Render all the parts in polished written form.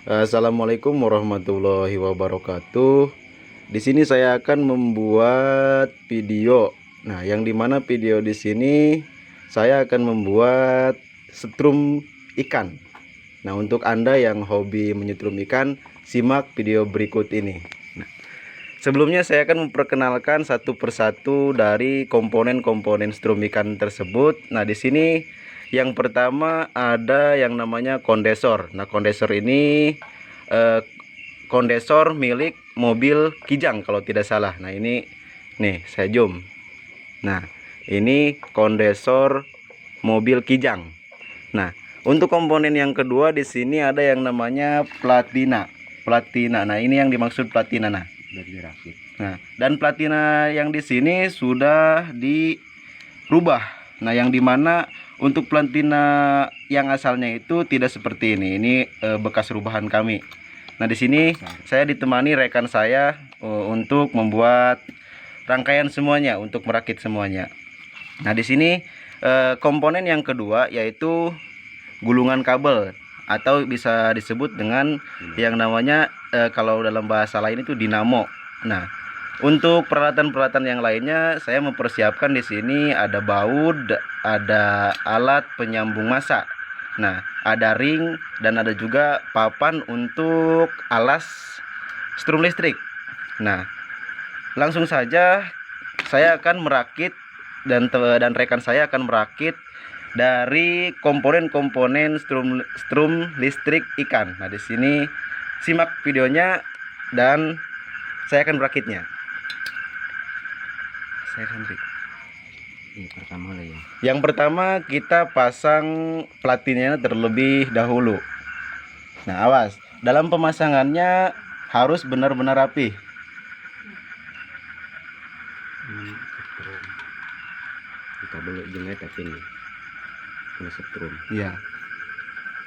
Assalamualaikum warahmatullahi wabarakatuh. Di sini saya akan membuat video. Nah, yang dimana video di sini saya akan membuat setrum ikan. Nah, untuk Anda yang hobi menyetrum ikan, simak video berikut ini. Nah, sebelumnya saya akan memperkenalkan satu persatu dari komponen-komponen setrum ikan tersebut. Nah, di sini yang pertama ada yang namanya kondensor. Nah, kondensor ini eh, kondensor milik mobil Kijang kalau tidak salah. Nah, ini nih saya zoom. Nah, ini kondensor mobil Kijang. Nah, untuk komponen yang kedua di sini ada yang namanya platina. Platina. Nah, ini yang dimaksud platina. Nah, dan platina yang di sini sudah dirubah. Nah, yang dimana untuk platina yang asalnya itu tidak seperti ini. Ini bekas rubahan kami. Nah, di sini saya ditemani rekan saya untuk membuat rangkaian semuanya, untuk merakit semuanya. Nah, di sini komponen yang kedua yaitu gulungan kabel atau bisa disebut dengan yang namanya kalau dalam bahasa lain itu dinamo. Nah, untuk peralatan-peralatan yang lainnya saya mempersiapkan di sini ada baut, ada alat penyambung massa. Nah, ada ring dan ada juga papan untuk alas strum listrik. Nah, langsung saja saya akan merakit dan rekan saya akan merakit dari komponen-komponen strum listrik ikan. Nah, di sini simak videonya dan saya akan merakitnya. Saya akan Yang pertama kita pasang platinnya terlebih dahulu. Nah, awas, dalam pemasangannya harus benar-benar rapi. Kabel jelek tapi ini kena setrum. Iya.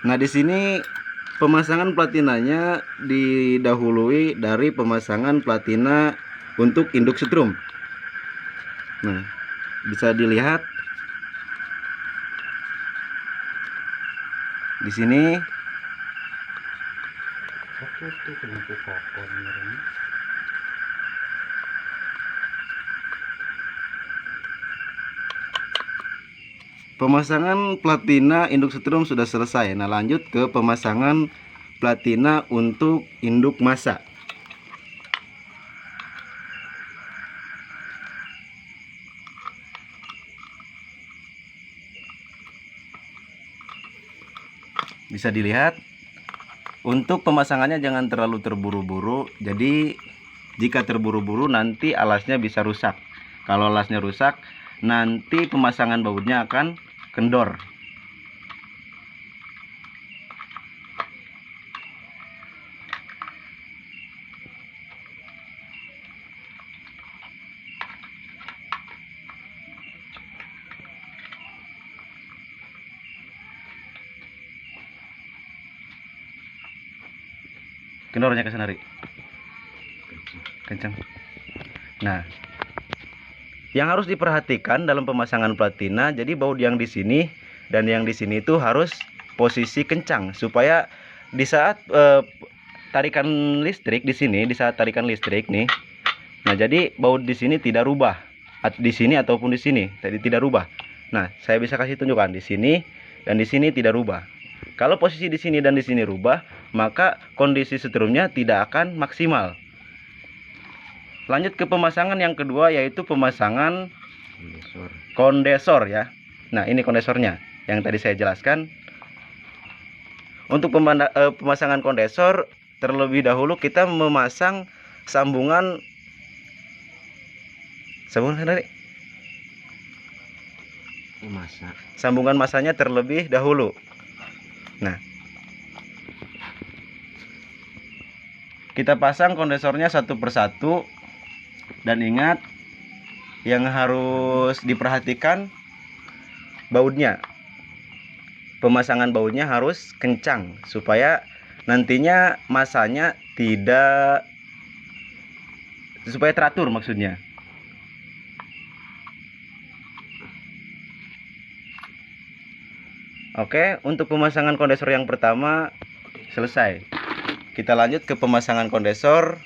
Nah, di sini pemasangan platinanya didahului dari pemasangan platina untuk induk setrum. Nah, bisa dilihat di sini. Pemasangan platina induk setrum sudah selesai. Nah, lanjut ke pemasangan platina untuk induk massa. Bisa dilihat, untuk pemasangannya jangan terlalu terburu-buru. Jadi jika terburu-buru nanti alasnya bisa rusak. Kalau alasnya rusak, nanti pemasangan bautnya akan kendor. Kendornya ke sana, Ri. Kencang. Nah, yang harus diperhatikan dalam pemasangan platina, jadi baut yang di sini dan yang di sini itu harus posisi kencang supaya di saat tarikan listrik di sini, di saat tarikan listrik nih. Nah, jadi baut di sini tidak rubah. Di sini ataupun di sini, tadi tidak rubah. Nah, saya bisa kasih tunjukkan di sini dan di sini tidak rubah. Kalau posisi di sini dan di sini rubah, maka kondisi setrumnya tidak akan maksimal. Lanjut ke pemasangan yang kedua yaitu pemasangan kondensor ya. Nah, ini kondensornya yang tadi saya jelaskan. Untuk pemasangan kondensor terlebih dahulu kita memasang sambungan dari sambungan masanya terlebih dahulu. Nah, kita pasang kondensornya satu persatu. Dan ingat, yang harus diperhatikan bautnya. Pemasangan bautnya harus kencang supaya nantinya masanya supaya teratur maksudnya. Oke, untuk pemasangan kondensor yang pertama selesai. kita lanjut ke pemasangan kondensor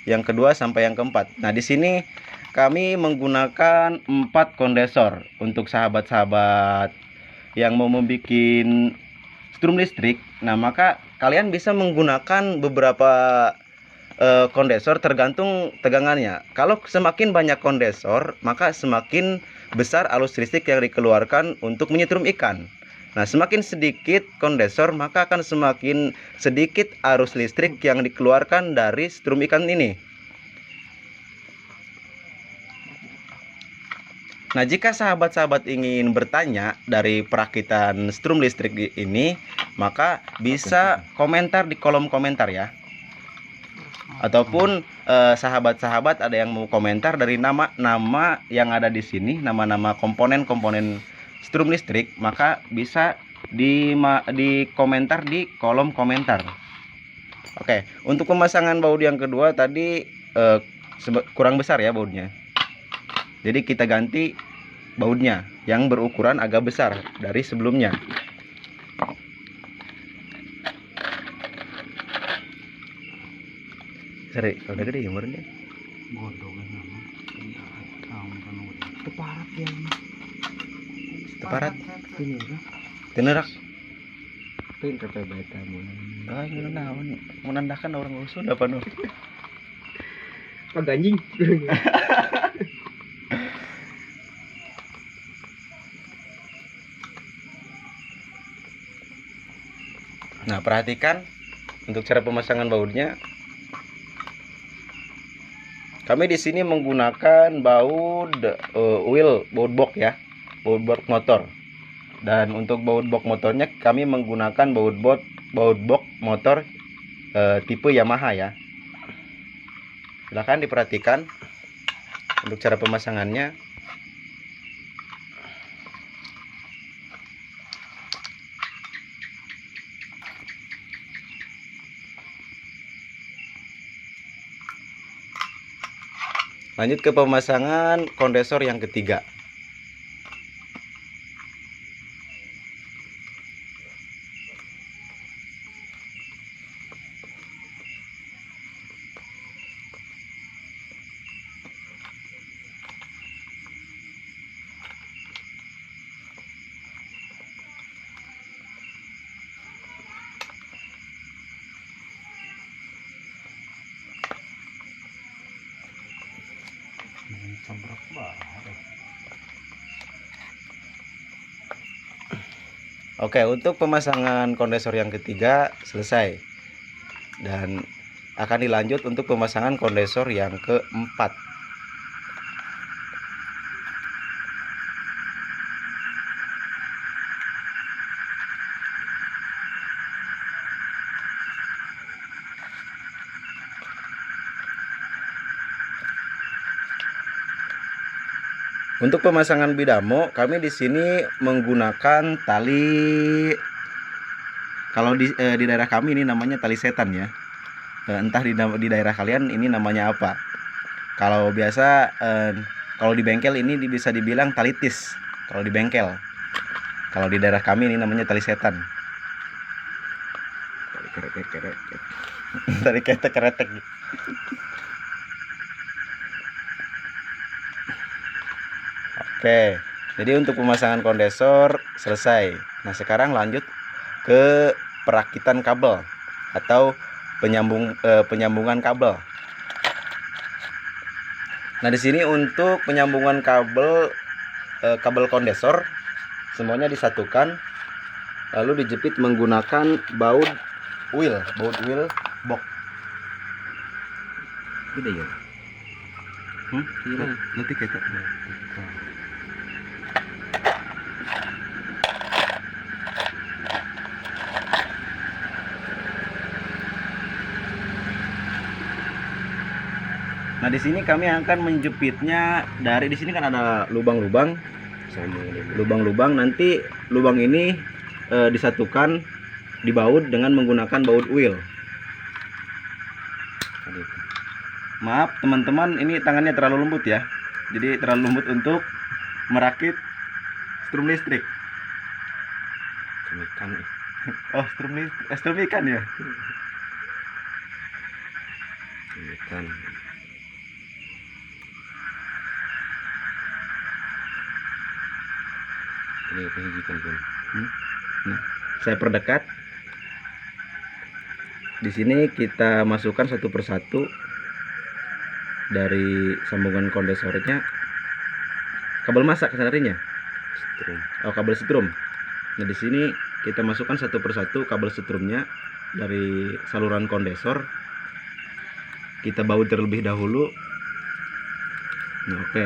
yang kedua sampai yang keempat. Nah, di sini kami menggunakan 4 kondensor untuk sahabat-sahabat yang mau membuat strum listrik. Nah, maka kalian bisa menggunakan beberapa kondensor tergantung tegangannya. Kalau semakin banyak kondensor, maka semakin besar arus listrik yang dikeluarkan untuk menyetrum ikan. Nah, semakin sedikit kondensor, maka akan semakin sedikit arus listrik yang dikeluarkan dari strum ikan ini. Nah, jika sahabat-sahabat ingin bertanya dari perakitan strum listrik ini, maka bisa komentar di kolom komentar ya. Ataupun sahabat-sahabat ada yang mau komentar dari nama-nama yang ada di sini, nama-nama komponen-komponen strum listrik, maka bisa di komentar di kolom komentar. Oke, untuk pemasangan baut yang kedua tadi kurang besar ya bautnya. Jadi kita ganti bautnya yang berukuran agak besar dari sebelumnya. Seri, kalau udah gede umurnya. Godongan nama. Teparat yang. Teparat. Ini ya. Tenerak. Pinter beta mun. Ah, ini naon? Menandakan orang usul apa no? Pak anjing. Nah, perhatikan untuk cara pemasangan bautnya. Kami di sini menggunakan baut baut box ya, baut box motor. Dan untuk baut box motornya kami menggunakan baut box motor tipe Yamaha ya. Silahkan diperhatikan untuk cara pemasangannya. Lanjut ke pemasangan kondensor yang ketiga. Oke, untuk pemasangan kondensor yang ketiga selesai. Dan akan dilanjut untuk pemasangan kondensor yang keempat. Untuk pemasangan bidamo, kami di sini menggunakan tali. Kalau di daerah kami ini namanya tali setan ya. Entah di daerah kalian ini namanya apa. Kalau biasa, kalau di bengkel ini bisa dibilang tali tis. Kalau di bengkel, kalau di daerah kami ini namanya tali setan. Tali ketek-ketek. Oke, jadi untuk pemasangan kondensor selesai. Nah, sekarang lanjut ke perakitan kabel atau penyambungan kabel. Nah, di sini untuk penyambungan kabel kondensor semuanya disatukan lalu dijepit menggunakan baut wheel box. Gede ya? Nanti kita. Nah, di sini kami akan menjepitnya dari di sini kan ada lubang-lubang, nanti lubang ini disatukan dibaut dengan menggunakan baut wheel. Maaf teman-teman, ini tangannya terlalu lembut ya. Jadi terlalu lembut untuk merakit strum listrik. Oh, strum ikan ya. Ikan. Ini kehijikan pun. Nah, saya perdekat. Di sini kita masukkan satu persatu dari sambungan kondesornya. Kabel masak sebenarnya. Strum. Oh, kabel setrum. Nah, di sini kita masukkan satu persatu kabel setrumnya dari saluran kondensor. Kita baut terlebih dahulu. Nah, oke.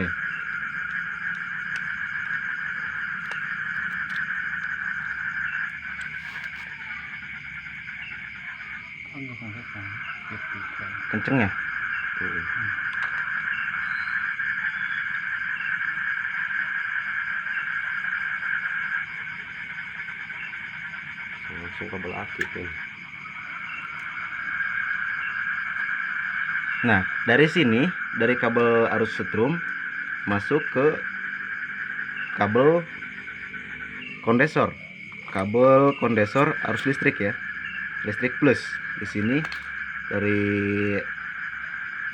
Kenceng ya? Langsung kabel aki kan. Nah, dari sini, dari kabel arus setrum masuk ke kabel kondensor. Kabel kondensor arus listrik ya. Listrik plus. Di sini dari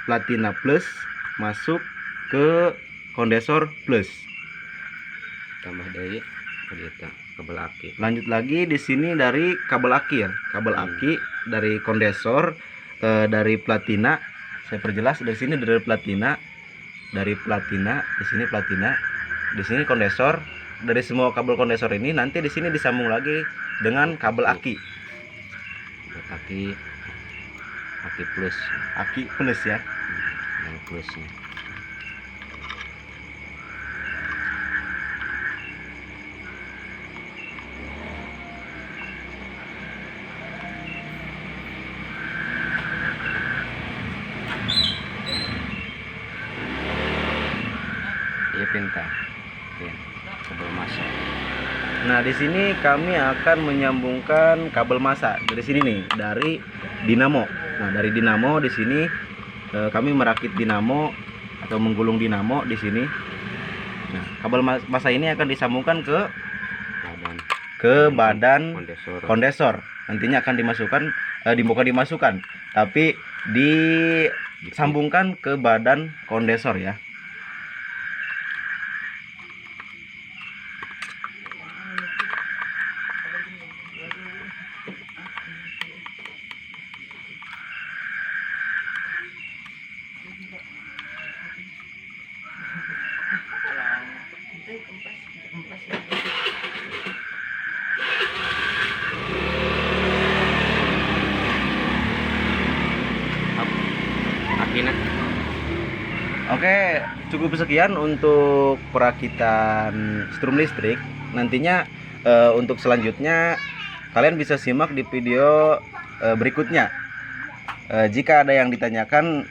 platina plus masuk ke kondensor plus. Tambah dari kabel aki. Lanjut lagi di sini dari kabel aki ya. Kabel aki dari kondensor dari platina. Saya perjelas dari sini dari platina, di sini platina, di sini kondensor. Dari semua kabel kondensor ini nanti di sini disambung lagi dengan kabel aki. Aki plus. Aki plus ya. Yang plusnya. Iya pinta. Ya, kabel masak. Nah, di sini kami akan menyambungkan kabel massa dari sini nih, dari dinamo. Nah, dari dinamo di sini kami merakit dinamo atau menggulung dinamo di sini. Nah, kabel massa ini akan disambungkan ke badan kondensor. Nantinya akan dimasukkan bukan dimasukkan, tapi disambungkan ke badan kondensor ya. Oke, cukup sekian untuk perakitan strum listrik. Nantinya untuk selanjutnya kalian bisa simak di video berikutnya. Jika ada yang ditanyakan,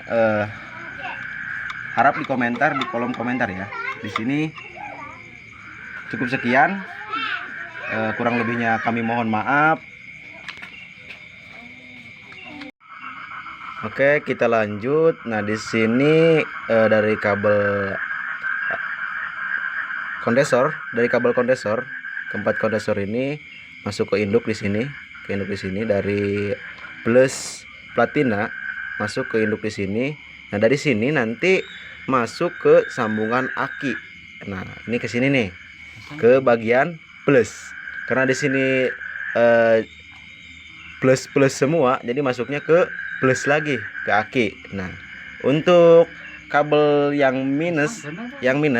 harap di komentar, di kolom komentar ya. Di sini cukup sekian. Kurang lebihnya kami mohon maaf. Oke, kita lanjut. Nah, di sini dari kabel kondensor, keempat kondensor ini masuk ke induk di sini, dari plus platina masuk ke induk di sini. Nah, dari sini nanti masuk ke sambungan aki. Nah, ini ke sini nih, ke bagian plus. Karena di sini plus semua, jadi masuknya ke plus lagi ke aki. Nah, untuk kabel yang minus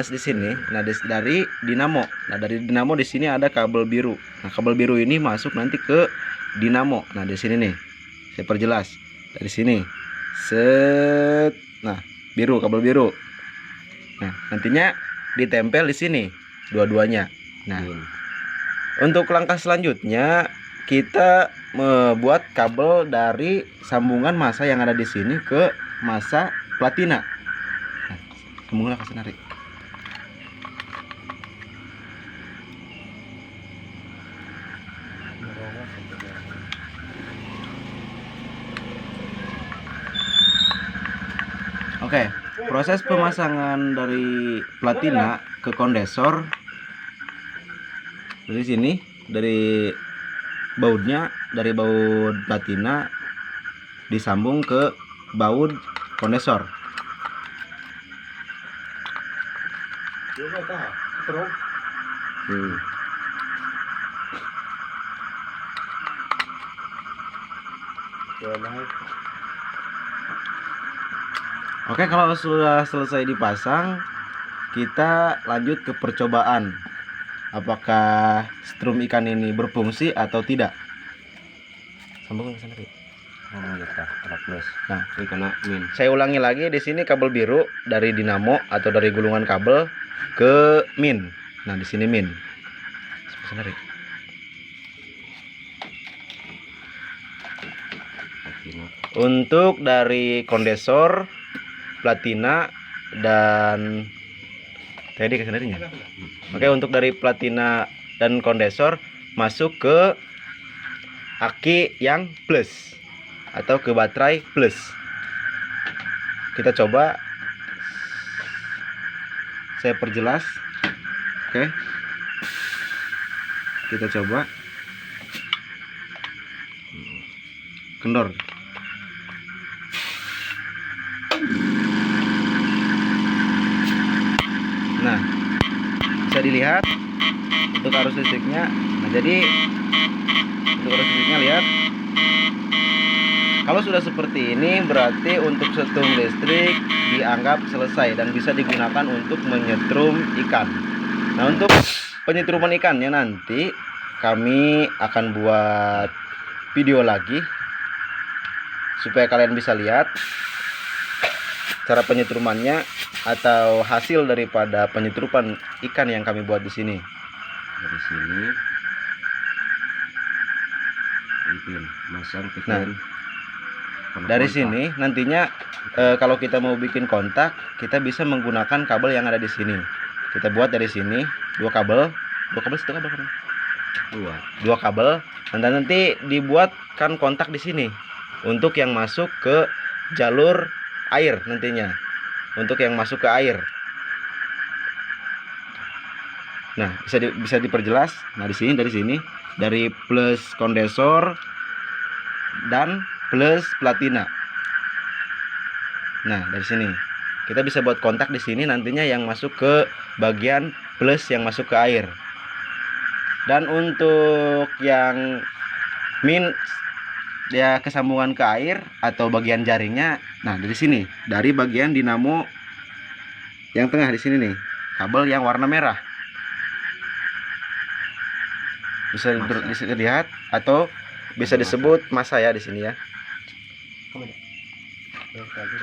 di sini, nah dari dinamo. Nah, dari dinamo di sini ada kabel biru. Nah, kabel biru ini masuk nanti ke dinamo. Nah, di sini nih, saya perjelas dari sini. Set. Nah, biru, kabel biru. Nah, nantinya ditempel di sini dua-duanya. Nah, untuk langkah selanjutnya kita membuat kabel dari sambungan massa yang ada di sini ke massa platina. Nah, sambunglah kasih narik. Oke, proses pemasangan dari platina ke kondensor dari sini, dari bautnya, dari baut platina disambung ke baut kondensor. Hmm. Oke, kalau sudah selesai dipasang, kita lanjut ke percobaan. Apakah strum ikan ini berfungsi atau tidak? Sambungkan ke sana, Pi. Oh, kita ada plus. Nah, Ini kena min. saya ulangi lagi, di sini kabel biru dari dinamo atau dari gulungan kabel ke min. Nah, di sini min. Sana, Ri. Platina. Untuk dari kondensor, platina, dan tadi ke sananya. Oke, untuk dari platina dan kondensor masuk ke aki yang plus atau ke baterai plus. Kita coba, saya perjelas. Oke, kita coba kendor. Nah, bisa dilihat untuk arus listriknya. Nah, jadi untuk arus listriknya, lihat, kalau sudah seperti ini berarti untuk setrum listrik dianggap selesai dan bisa digunakan untuk menyetrum ikan. Nah, untuk penyetruman ikannya nanti kami akan buat video lagi supaya kalian bisa lihat cara penyetrumannya atau hasil daripada penyetrupan ikan yang kami buat di sini. Dari sini pin masang ke Nah, dari sini nantinya kalau kita mau bikin kontak, kita bisa menggunakan kabel yang ada di sini. Kita buat dari sini dua kabel satu kabel kan? Dua kabel. Dan nanti dibuatkan kontak di sini untuk yang masuk ke jalur air nantinya. Untuk yang masuk ke air. Nah, bisa diperjelas. Nah, di sini dari plus kondensor dan plus platina. Nah, dari sini kita bisa buat kontak di sini nantinya yang masuk ke bagian plus yang masuk ke air. Dan untuk yang min dia kesambungan ke air atau bagian jaringnya, nah dari sini, dari bagian dinamo yang tengah di sini nih, kabel yang warna merah. Bisa dilihat atau bisa disebut massa ya di sini ya.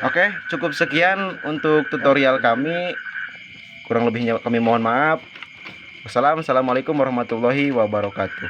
Oke, cukup sekian untuk tutorial kami. Kurang lebihnya kami mohon maaf. Wassalamualaikum warahmatullahi wabarakatuh.